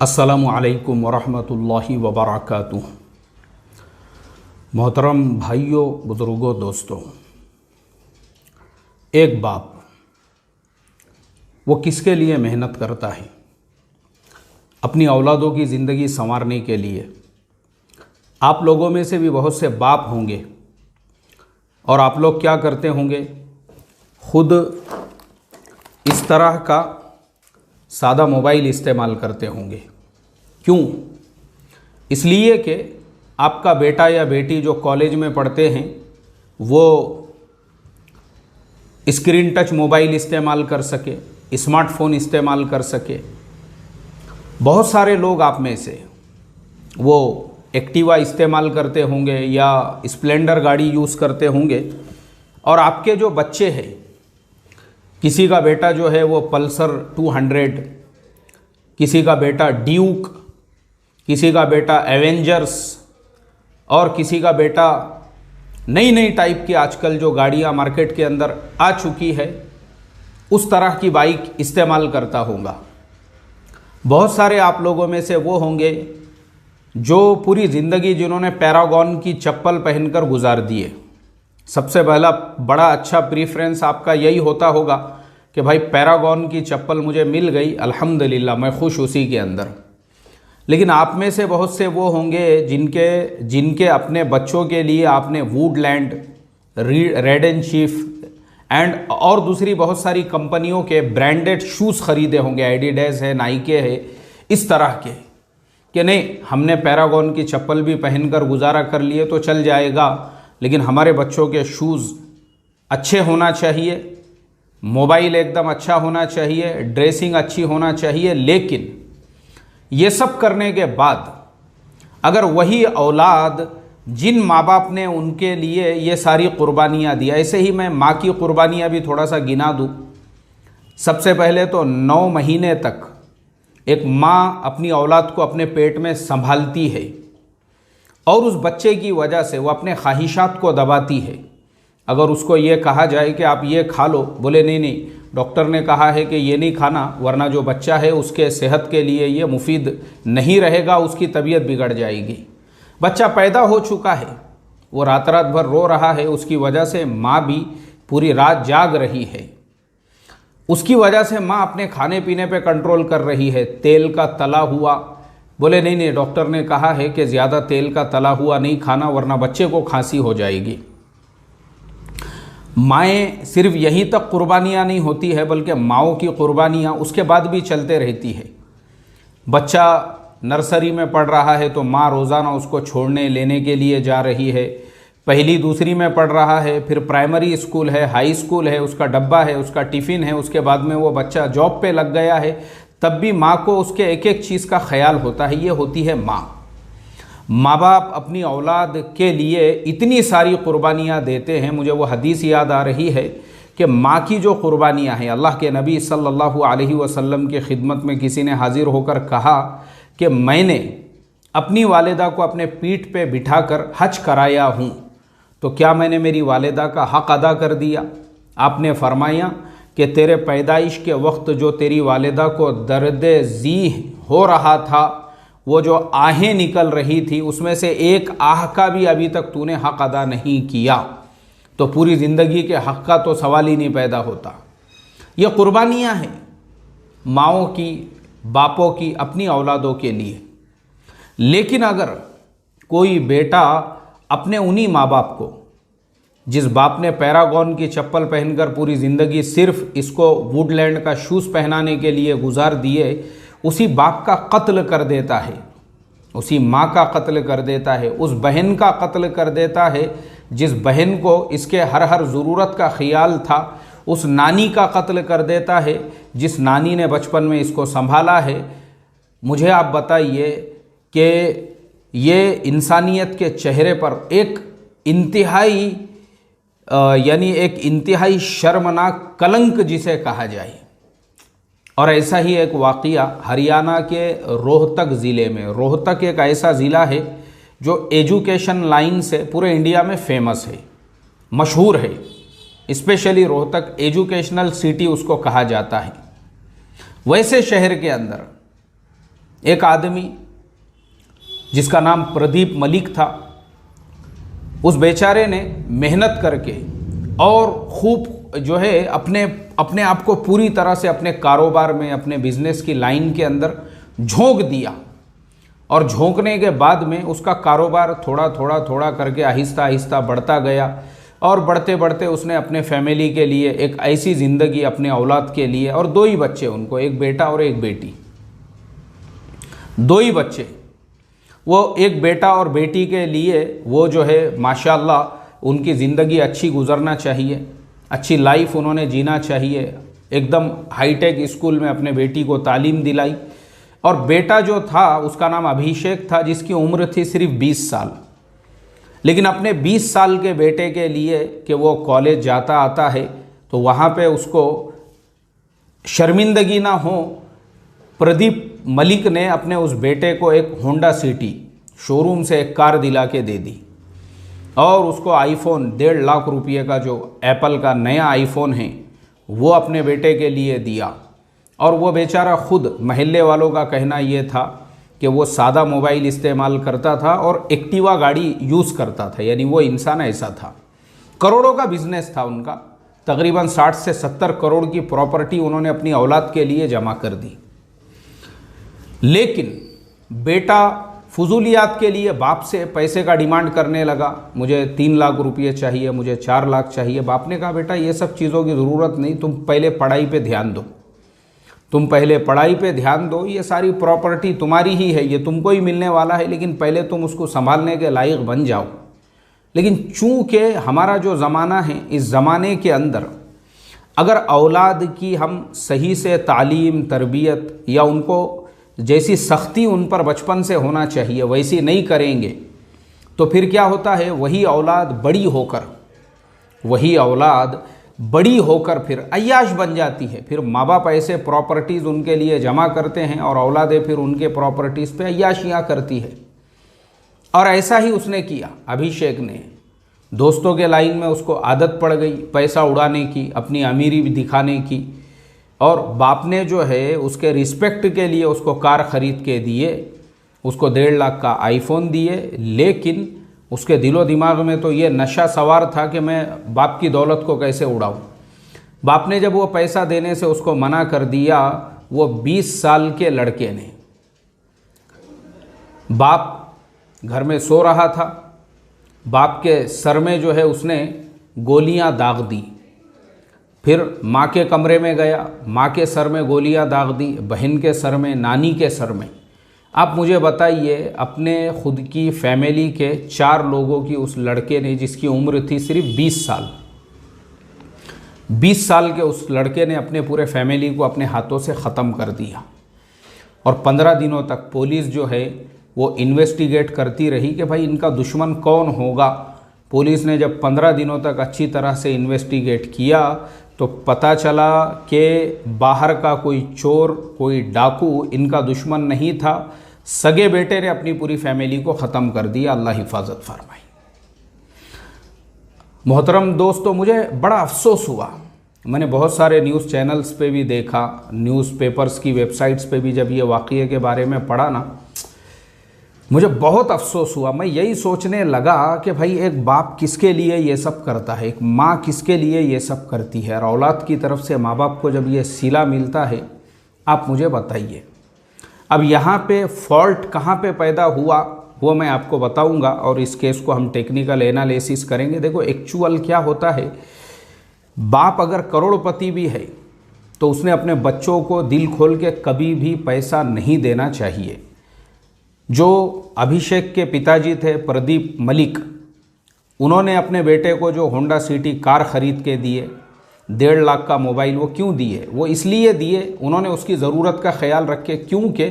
अस्सलामु अलैकुम वरहमतुल्लाहि वबरकातुह। मोहतरम भाइयों, बुज़ुर्गों, दोस्तों, एक बाप वो किसके लिए मेहनत करता है? अपनी औलादों की ज़िंदगी संवारने के लिए। आप लोगों में से भी बहुत से बाप होंगे और आप लोग क्या करते होंगे, खुद इस तरह का सादा मोबाइल इस्तेमाल करते होंगे। क्यों? इसलिए कि आपका बेटा या बेटी जो कॉलेज में पढ़ते हैं वो स्क्रीन टच मोबाइल इस्तेमाल कर सके, स्मार्टफोन इस्तेमाल कर सके। बहुत सारे लोग आप में से वो एक्टिवा इस्तेमाल करते होंगे या स्प्लेंडर गाड़ी यूज़ करते होंगे, और आपके जो बच्चे हैं, किसी का बेटा जो है वो पल्सर 200, किसी का बेटा ड्यूक, किसी का बेटा एवेंजर्स, और किसी का बेटा नई नई टाइप की आजकल जो गाड़ियाँ मार्केट के अंदर आ चुकी है उस तरह की बाइक इस्तेमाल करता होगा। बहुत सारे आप लोगों में से वो होंगे जो पूरी ज़िंदगी जिन्होंने पैरागॉन की चप्पल पहनकर गुजार दिए। सबसे पहला बड़ा अच्छा प्रीफ्रेंस आपका यही होता होगा कि भाई पैरागॉन की चप्पल मुझे मिल गई, अल्हम्दुलिल्लाह, मैं खुश उसी के अंदर। लेकिन आप में से बहुत से वो होंगे जिनके अपने बच्चों के लिए आपने Woodland, red and cheap and और दूसरी बहुत सारी कंपनियों के ब्रांडेड शूज़ खरीदे होंगे, एडिडास है, नाइके है, इस तरह के, कि नहीं हमने पैरागॉन की चप्पल भी पहनकर गुजारा कर लिए तो चल जाएगा, लेकिन हमारे बच्चों के शूज़ अच्छे होना चाहिए, मोबाइल एकदम अच्छा होना चाहिए, ड्रेसिंग अच्छी होना चाहिए। लेकिन ये सब करने के बाद अगर वही औलाद जिन माँ बाप ने उनके लिए ये सारी कुर्बानियाँ दी, ऐसे ही मैं माँ की कुर्बानियाँ भी थोड़ा सा गिना दूँ। सबसे पहले तो 9 महीने तक एक माँ अपनी औलाद को अपने पेट में संभालती है और उस बच्चे की वजह से वो अपने ख्वाहिशात को दबाती है। अगर उसको ये कहा जाए कि आप ये खा लो, बोले नहीं नहीं, डॉक्टर ने कहा है कि ये नहीं खाना वरना जो बच्चा है उसके सेहत के लिए ये मुफीद नहीं रहेगा, उसकी तबीयत बिगड़ जाएगी। बच्चा पैदा हो चुका है, वो रात रात भर रो रहा है, उसकी वजह से माँ भी पूरी रात जाग रही है, उसकी वजह से माँ अपने खाने पीने पे कंट्रोल कर रही है। तेल का तला हुआ, बोले नहीं नहीं, डॉक्टर ने कहा है कि ज़्यादा तेल का तला हुआ नहीं खाना वरना बच्चे को खांसी हो जाएगी। माएँ सिर्फ यहीं तक कुर्बानियाँ नहीं होती है, बल्कि माओं की कुर्बानियाँ उसके बाद भी चलते रहती है। बच्चा नर्सरी में पढ़ रहा है तो माँ रोज़ाना उसको छोड़ने लेने के लिए जा रही है। पहली दूसरी में पढ़ रहा है, फिर प्राइमरी स्कूल है, हाई स्कूल है, उसका डब्बा है, उसका टिफ़िन है, उसके बाद में वो बच्चा जॉब पे लग गया है, तब भी माँ को उसके एक एक चीज़ का ख्याल होता है। ये होती है माँ। माँ बाप अपनी औलाद के लिए इतनी सारी कुर्बानियाँ देते हैं। मुझे वो हदीस याद आ रही है कि माँ की जो कुर्बानियाँ हैं, अल्लाह के नबी सल्लल्लाहु अलैहि वसल्लम की खिदमत में किसी ने हाजिर होकर कहा कि मैंने अपनी वालिदा को अपने पीठ पे बिठाकर हज कराया हूँ, तो क्या मैंने मेरी वालिदा का हक़ अदा कर दिया? आपने फरमाया कि तेरे पैदाइश के वक्त जो तेरी वालिदा को दर्द ज़ीह हो रहा था, वो जो आहें निकल रही थी, उसमें से एक आह का भी अभी तक तूने हक़ अदा नहीं किया, तो पूरी ज़िंदगी के हक़ का तो सवाल ही नहीं पैदा होता। ये कुर्बानियाँ हैं माँओं की, बापों की अपनी औलादों के लिए। लेकिन अगर कोई बेटा अपने उन्हीं माँ बाप को, जिस बाप ने पैरागॉन की चप्पल पहनकर पूरी ज़िंदगी सिर्फ इसको वुडलैंड का शूज़ पहनाने के लिए गुजार दिए, उसी बाप का कत्ल कर देता है, उसी माँ का कत्ल कर देता है, उस बहन का कत्ल कर देता है जिस बहन को इसके हर हर ज़रूरत का ख्याल था, उस नानी का कत्ल कर देता है जिस नानी ने बचपन में इसको संभाला है। मुझे आप बताइए कि ये इंसानियत के चेहरे पर एक इंतहाई यानी एक इंतहाई शर्मनाक कलंक जिसे कहा जाए। और ऐसा ही एक वाक़या हरियाणा के रोहतक ज़िले में, रोहतक एक ऐसा ज़िला है जो एजुकेशन लाइन से पूरे इंडिया में फेमस है, मशहूर है। स्पेशली रोहतक एजुकेशनल सिटी उसको कहा जाता है। वैसे शहर के अंदर एक आदमी जिसका नाम प्रदीप मलिक था, उस बेचारे ने मेहनत करके और खूब जो है अपने आप को पूरी तरह से अपने कारोबार में, अपने बिजनेस की लाइन के अंदर झोंक दिया। और झोंकने के बाद में उसका कारोबार थोड़ा करके आहिस्ता आहिस्ता बढ़ता गया। और बढ़ते बढ़ते उसने अपने फैमिली के लिए एक ऐसी ज़िंदगी, अपने औलाद के लिए, और 2 ही बच्चे उनको, एक बेटा और एक बेटी, 2 ही बच्चे, वो एक बेटा और बेटी के लिए वो जो है माशाअल्लाह उनकी ज़िंदगी अच्छी गुजरना चाहिए, अच्छी लाइफ उन्होंने जीना चाहिए। एकदम हाईटेक स्कूल में अपने बेटी को तालीम दिलाई। और बेटा जो था उसका नाम अभिषेक था, जिसकी उम्र थी सिर्फ 20 साल। लेकिन अपने 20 साल के बेटे के लिए कि वो कॉलेज जाता आता है तो वहाँ पे उसको शर्मिंदगी ना हो, प्रदीप मलिक ने अपने उस बेटे को एक होंडा सिटी शोरूम से एक कार दिला के दे दी। और उसको आईफोन 1.5 लाख रुपये का, जो एप्पल का नया आईफोन है, वो अपने बेटे के लिए दिया। और वो बेचारा खुद, महल्ले वालों का कहना ये था कि वो सादा मोबाइल इस्तेमाल करता था और एक्टिवा गाड़ी यूज़ करता था, यानी वो इंसान ऐसा था। करोड़ों का बिजनेस था उनका, तकरीबन 60 से 70 करोड़ की प्रॉपर्टी उन्होंने अपनी औलाद के लिए जमा कर दी। लेकिन बेटा फजूलियात के लिए बाप से पैसे का डिमांड करने लगा, मुझे 3 लाख रुपये चाहिए, मुझे 4 लाख चाहिए। बाप ने कहा बेटा ये सब चीज़ों की ज़रूरत नहीं, तुम पहले पढ़ाई पे ध्यान दो, तुम पहले पढ़ाई पे ध्यान दो, ये सारी प्रॉपर्टी तुम्हारी ही है, ये तुमको ही मिलने वाला है, लेकिन पहले तुम उसको संभालने के लायक बन जाओ। लेकिन चूँकि हमारा जो ज़माना है, इस ज़माने के अंदर अगर औलाद की हम सही से तालीम, तरबियत या उनको जैसी सख्ती उन पर बचपन से होना चाहिए वैसी नहीं करेंगे तो फिर क्या होता है, वही औलाद बड़ी होकर फिर अय्याश बन जाती है। फिर माँ बाप ऐसे प्रॉपर्टीज़ उनके लिए जमा करते हैं और औलादें फिर उनके प्रॉपर्टीज़ पे अय्याशियाँ करती है। और ऐसा ही उसने किया। अभिषेक ने, दोस्तों के लाइन में उसको आदत पड़ गई पैसा उड़ाने की, अपनी अमीरी भी दिखाने की। और बाप ने जो है उसके रिस्पेक्ट के लिए उसको कार ख़रीद के दिए, उसको 1.5 लाख का आईफोन दिए। लेकिन उसके दिलो दिमाग में तो ये नशा सवार था कि मैं बाप की दौलत को कैसे उड़ाऊं। बाप ने जब वो पैसा देने से उसको मना कर दिया, वो 20 साल के लड़के ने, बाप घर में सो रहा था, बाप के सर में जो है उसने गोलियां दाग दी। फिर माँ के कमरे में गया, माँ के सर में गोलियां दाग दी, बहन के सर में, नानी के सर में। आप मुझे बताइए, अपने खुद की फैमिली के 4 लोगों की उस लड़के ने, जिसकी उम्र थी सिर्फ 20 साल, 20 साल के उस लड़के ने अपने पूरे फैमिली को अपने हाथों से ख़त्म कर दिया। और 15 दिनों तक पुलिस जो है वो इन्वेस्टिगेट करती रही कि भाई इनका दुश्मन कौन होगा। पुलिस ने जब 15 दिनों तक अच्छी तरह से इन्वेस्टिगेट किया तो पता चला कि बाहर का कोई चोर, कोई डाकू इनका दुश्मन नहीं था। सगे बेटे ने अपनी पूरी फैमिली को ख़त्म कर दिया। अल्लाह हिफाजत फरमाए। मोहतरम दोस्तों, मुझे बड़ा अफसोस हुआ। मैंने बहुत सारे न्यूज़ चैनल्स पे भी देखा, न्यूज़पेपर्स की वेबसाइट्स पे भी जब ये वाक़ये के बारे में पढ़ा ना, मुझे बहुत अफसोस हुआ। मैं यही सोचने लगा कि भाई एक बाप किसके लिए ये सब करता है, एक माँ किसके लिए ये सब करती है, और औलाद की तरफ से माँ बाप को जब ये सिला मिलता है, आप मुझे बताइए। अब यहाँ पे फॉल्ट कहाँ पे पैदा हुआ वो मैं आपको बताऊंगा और इस केस को हम टेक्निकल एनालिसिस करेंगे। देखो एक्चुअल क्या होता है, बाप अगर करोड़पति भी है तो उसने अपने बच्चों को दिल खोल के कभी भी पैसा नहीं देना चाहिए। जो अभिषेक के पिताजी थे प्रदीप मलिक, उन्होंने अपने बेटे को जो होंडा सिटी कार ख़रीद के दिए, 1.5 लाख का मोबाइल, वो क्यों दिए? वो इसलिए दिए, उन्होंने उसकी ज़रूरत का ख्याल रखे, क्योंकि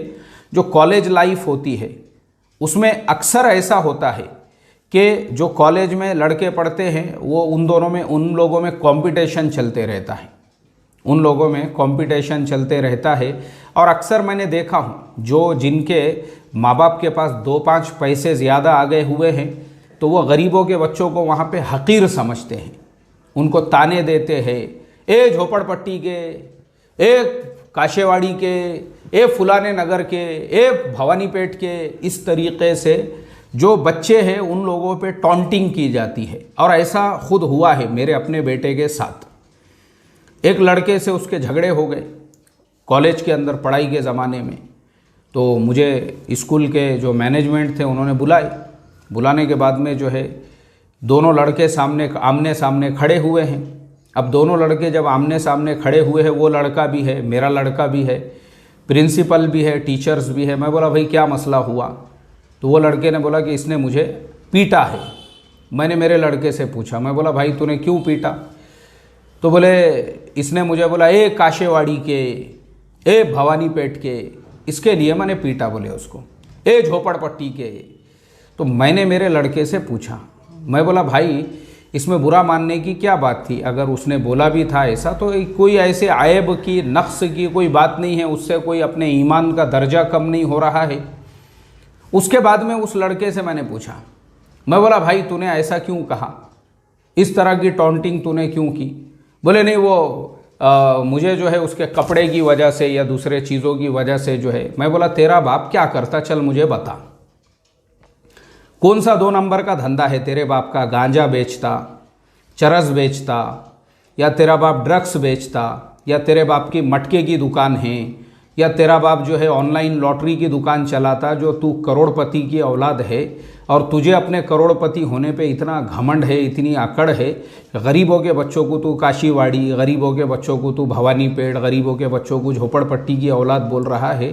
जो कॉलेज लाइफ होती है उसमें अक्सर ऐसा होता है कि जो कॉलेज में लड़के पढ़ते हैं वो उन लोगों में कंपटीशन चलते रहता है, चलते रहता है। और अक्सर मैंने देखा हूँ जो जिनके माँ बाप के पास 2-5 पैसे ज़्यादा आ गए हुए हैं तो वो गरीबों के बच्चों को वहाँ पे हकीर समझते हैं, उनको ताने देते हैं, ए झोपड़पट्टी के, ए काशेवाड़ी के, ए फुलाने नगर के, ए भवानीपेट के, इस तरीक़े से जो बच्चे हैं उन लोगों पे टॉन्टिंग की जाती है। और ऐसा खुद हुआ है मेरे अपने बेटे के साथ। एक लड़के से उसके झगड़े हो गए कॉलेज के अंदर पढ़ाई के ज़माने में। तो मुझे स्कूल के जो मैनेजमेंट थे उन्होंने बुलाने के बाद में जो है दोनों लड़के आमने सामने खड़े हुए हैं। अब दोनों लड़के जब आमने सामने खड़े हुए हैं, वो लड़का भी है, मेरा लड़का भी है, प्रिंसिपल भी है, टीचर्स भी है। मैं बोला भाई क्या मसला हुआ? तो वो लड़के ने बोला कि इसने मुझे पीटा है। मैंने मेरे लड़के से पूछा, मैं बोला भाई तूने क्यों पीटा? तो बोले इसने मुझे बोला ए काशेवाड़ी के, ए भवानीपेट के, इसके लिए मैंने पीटा बोले उसको, ए झोपड़पट्टी के। तो मैंने मेरे लड़के से पूछा, मैं बोला भाई इसमें बुरा मानने की क्या बात थी? अगर उसने बोला भी था ऐसा तो कोई ऐसे आयब की, नक्स की कोई बात नहीं है, उससे कोई अपने ईमान का दर्जा कम नहीं हो रहा है। उसके बाद में उस लड़के से मैंने पूछा, मैं बोला भाई तूने ऐसा क्यों कहा, इस तरह की टॉन्टिंग तूने क्यों की? बोले नहीं वो मुझे जो है उसके कपड़े की वजह से या दूसरे चीज़ों की वजह से जो है। मैं बोला तेरा बाप क्या करता, चल मुझे बता, कौन सा 2 नंबर का धंधा है तेरे बाप का? गांजा बेचता, चरस बेचता, या तेरा बाप ड्रग्स बेचता, या तेरे बाप की मटके की दुकान है, या तेरा बाप जो है ऑनलाइन लॉटरी की दुकान चलाता, जो तू करोड़पति की औलाद है और तुझे अपने करोड़पति होने पे इतना घमंड है, इतनी अकड़ है। गरीबों के बच्चों को तू काशीवाड़ी, गरीबों के बच्चों को तू भवानीपेट, गरीबों के बच्चों को झोपड़पट्टी की औलाद बोल रहा है।